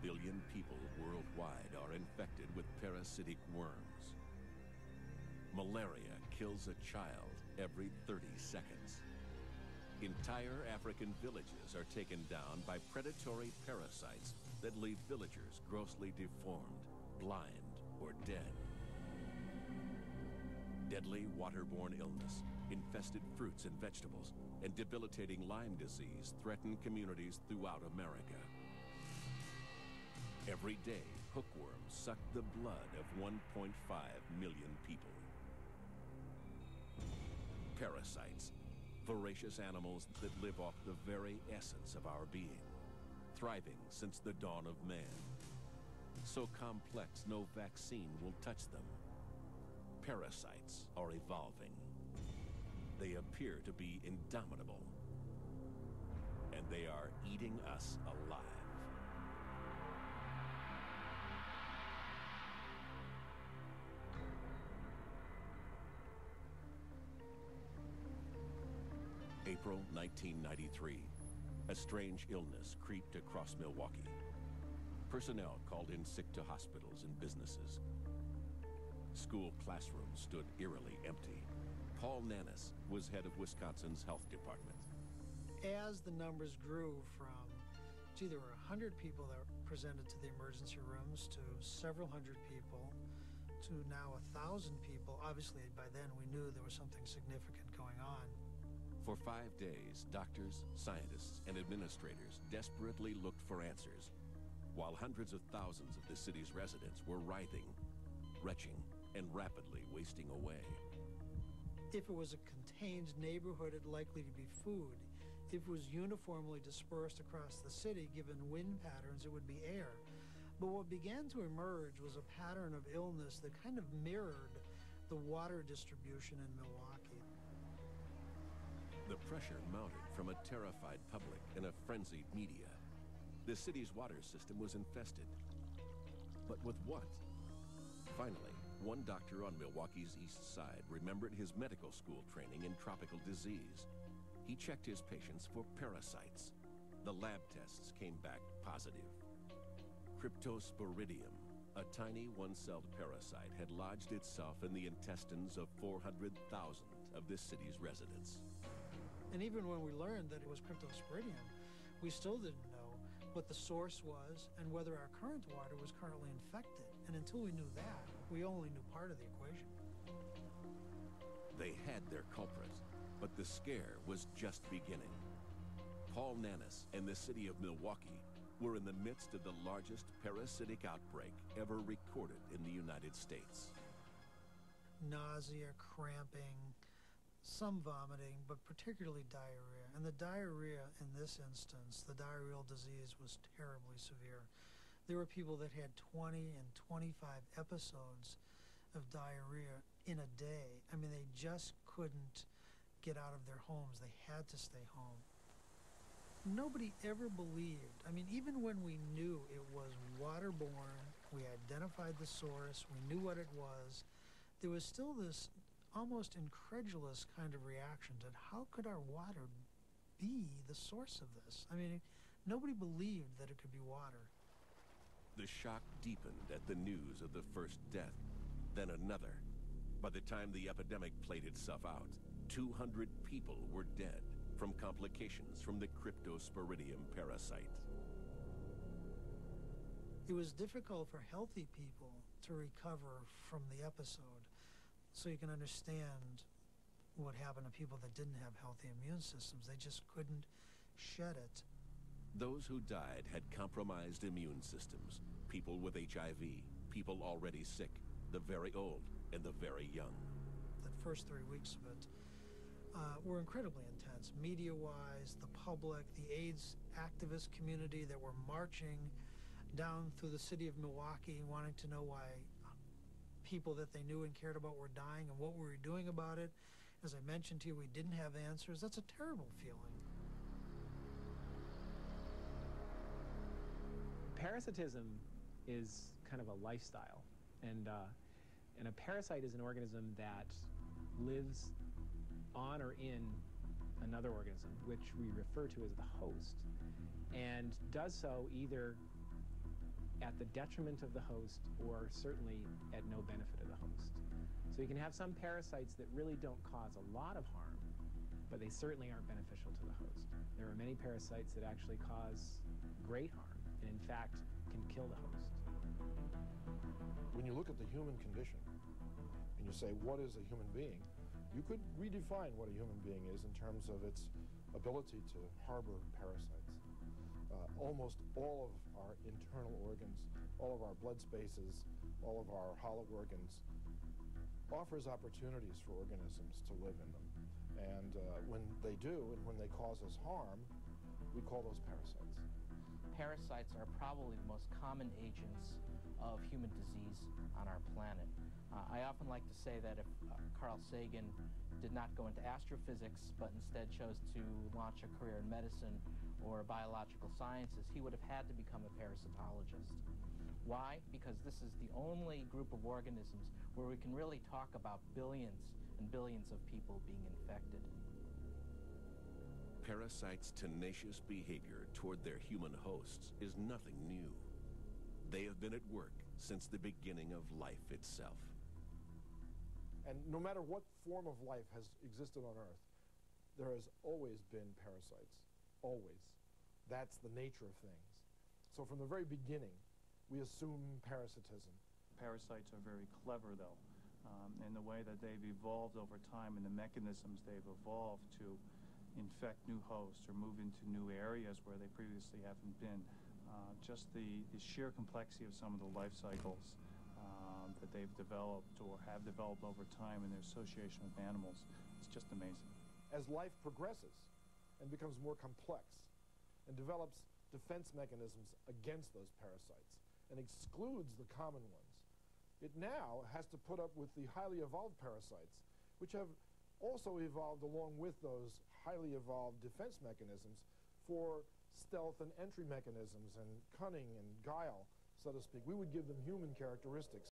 billion people worldwide are infected with parasitic worms. Malaria kills a child every 30 seconds. Entire African villages are taken down by predatory parasites that leave villagers grossly deformed, blind, or dead. Deadly waterborne illness, infested fruits and vegetables, and debilitating Lyme disease threaten communities throughout America. Every day, hookworms suck the blood of 1.5 million people. Parasites, voracious animals that live off the very essence of our being, thriving since the dawn of man. So complex, no vaccine will touch them. Parasites are evolving. They appear to be indomitable. And they are eating us alive. April 1993. A strange illness creeped across Milwaukee. Personnel called in sick to hospitals and businesses. School classrooms stood eerily empty. Paul Nannis was head of Wisconsin's health department. As the numbers grew from, gee, there were 100 people that presented to the emergency rooms to several hundred people to now 1,000 people, obviously by then we knew there was something significant going on. For 5 days, doctors, scientists, and administrators desperately looked for answers, while hundreds of thousands of the city's residents were writhing, retching, and rapidly wasting away. If it was a contained neighborhood, it likely to be food. If it was uniformly dispersed across the city, given wind patterns, it would be air. But what began to emerge was a pattern of illness that kind of mirrored the water distribution in Milwaukee. The pressure mounted from a terrified public and a frenzied media. The city's water system was infested. But with what? Finally, one doctor on Milwaukee's east side remembered his medical school training in tropical disease. He checked his patients for parasites. The lab tests came back positive. Cryptosporidium, a tiny one-celled parasite, had lodged itself in the intestines of 400,000 of this city's residents. And even when we learned that it was Cryptosporidium, we still didn't know what the source was and whether our current water was currently infected. And until we knew that, we only knew part of the equation. They had their culprit, but the scare was just beginning. Paul Nannis and the city of Milwaukee were in the midst of the largest parasitic outbreak ever recorded in the United States. Nausea, cramping, some vomiting, but particularly diarrhea. And the diarrhea in this instance, the diarrheal disease, was terribly severe. There were people that had 20 and 25 episodes of diarrhea in a day. I mean, they just couldn't get out of their homes. They had to stay home. Nobody ever believed, I mean, even when we knew it was waterborne, we identified the source, we knew what it was, there was still this almost incredulous kind of reaction to how could our water be the source of this? I mean, nobody believed that it could be water. The shock deepened at the news of the first death, then another. By the time the epidemic played itself out, 200 people were dead from complications from the Cryptosporidium parasite. It was difficult for healthy people to recover from the episode. So you can understand what happened to people that didn't have healthy immune systems. They just couldn't shed it. Those who died had compromised immune systems. People with HIV, people already sick, the very old and the very young. The first 3 weeks of it were incredibly intense, media-wise, the public, the AIDS activist community that were marching down through the city of Milwaukee wanting to know why people that they knew and cared about were dying and what we were doing about it. As I mentioned to you, we didn't have answers. That's a terrible feeling. Parasitism is kind of a lifestyle, and a parasite is an organism that lives on or in another organism, which we refer to as the host, and does so either at the detriment of the host or certainly at no benefit of the host. So you can have some parasites that really don't cause a lot of harm, but they certainly aren't beneficial to the host. There are many parasites that actually cause great harm and in fact can kill the host. When you look at the human condition and you say, what is a human being? You could redefine what a human being is in terms of its ability to harbor parasites. Almost all of our internal organs, all of our blood spaces, all of our hollow organs offers opportunities for organisms to live in them. And when they do, and when they cause us harm, we call those parasites. Parasites are probably the most common agents of human disease on our planet. I often like to say that if Carl Sagan did not go into astrophysics, but instead chose to launch a career in medicine or biological sciences, he would have had to become a parasitologist. Why? Because this is the only group of organisms where we can really talk about billions and billions of people being infected. Parasites' tenacious behavior toward their human hosts is nothing new. They have been at work since the beginning of life itself. And no matter what form of life has existed on Earth, there has always been parasites. Always. That's the nature of things. So from the very beginning, we assume parasitism. Parasites are very clever, though, in the way that they've evolved over time and the mechanisms they've evolved to infect new hosts or move into new areas where they previously haven't been. Just the sheer complexity of some of the life cycles that they've developed or have developed over time in their association with animals is just amazing. As life progresses and becomes more complex and develops defense mechanisms against those parasites and excludes the common ones, it now has to put up with the highly evolved parasites, which have also evolved along with those highly evolved defense mechanisms for stealth and entry mechanisms and cunning and guile, so to speak. We would give them human characteristics.